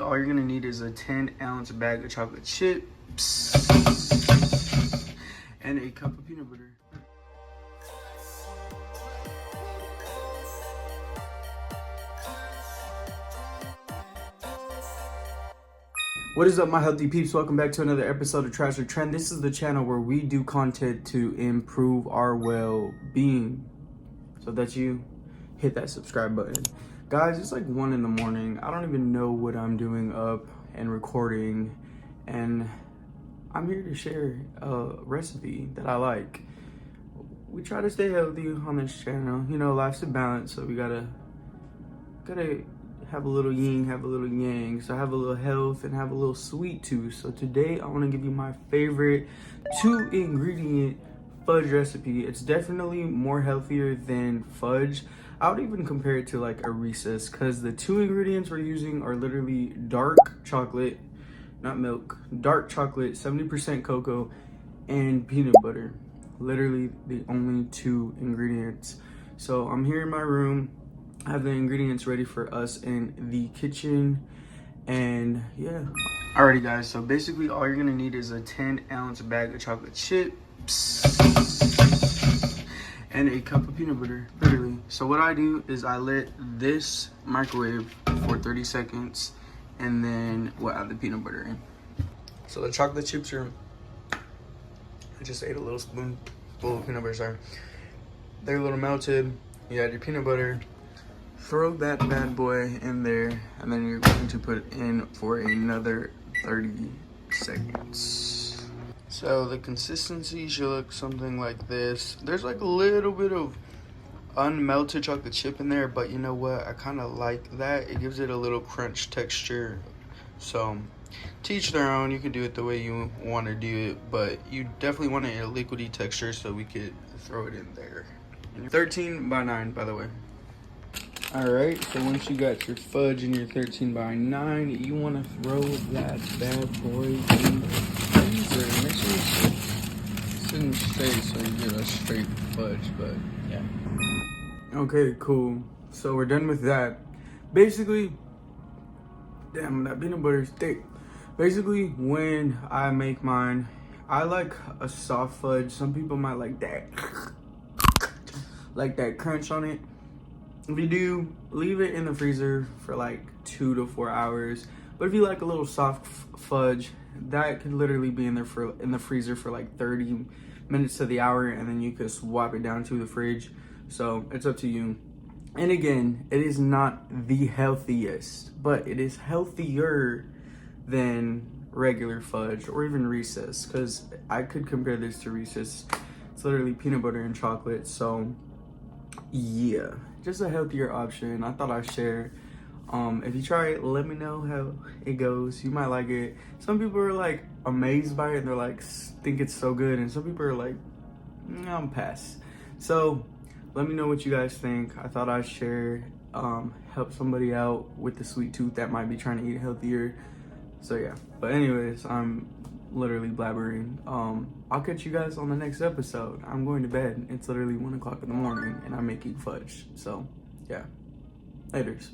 all you're gonna need is a 10-ounce bag of chocolate chips and a cup of peanut butter. What is up, my healthy peeps? Welcome back to another episode of Trash or Trend. This is the channel where we do content to improve our well-being. So that you hit that subscribe button. Guys, it's like 1 in the morning. I don't even know what I'm doing up and recording. And I'm here to share a recipe that I like. We try to stay healthy on this channel. You know, life's a balance, so we gotta have a little yin, have a little yang. So have a little health and have a little sweet tooth. So today I want to give you my favorite 2-ingredient fudge recipe. It's definitely more healthier than fudge. I would even compare it to like a Reese's, because the 2 ingredients we're using are literally dark chocolate, not milk, dark chocolate, 70% cocoa, and peanut butter. Literally the only 2 ingredients. So I'm here in my room. I have the ingredients ready for us in the kitchen, and yeah. Alrighty guys, so basically all you're gonna need is a 10-ounce bag of chocolate chips and a cup of peanut butter, literally. So what I do is I let this microwave for 30 seconds, and then we'll add the peanut butter in. So the chocolate chips are, I just ate a little spoonful of peanut butter, sorry. They're a little melted. You add your peanut butter. Throw that bad boy in there, and then you're going to put it in for another 30 seconds. So the consistency should look something like this. There's like a little bit of unmelted chocolate chip in there, but you know what? I kind of like that. It gives it a little crunch texture. So to each their own. You can do it the way you want to do it, but you definitely want a liquidy texture, so we could throw it in there. 13 by 9, by the way. Alright, so once you got your fudge in your 13 by 9, you want to throw that bad boy in the freezer. Make sure it's in straight so you get a straight fudge, but yeah. Okay, cool. So we're done with that. Basically, damn, that peanut butter is thick. Basically, when I make mine, I like a soft fudge. Some people might like that crunch on it. If you do, leave it in the freezer for like 2 to 4 hours. But if you like a little soft fudge, that could literally be in the freezer for like 30 minutes to the hour, and then you could swap it down to the fridge. So it's up to you. And again, it is not the healthiest, but it is healthier than regular fudge or even Reese's, because I could compare this to Reese's. It's literally peanut butter and chocolate. So yeah, just a healthier option. I thought I'd share. If you try it, let me know how it goes. You might like it. Some people are like amazed by it and they're like think it's so good, and some people are like, I'm pass. So let me know what you guys think. I thought I'd share, help somebody out with the sweet tooth that might be trying to eat healthier. So yeah, but anyways, I'm literally blabbering. I'll catch you guys on the next episode. I'm going to bed. It's literally 1 o'clock in the morning and I'm making fudge. So yeah, laters.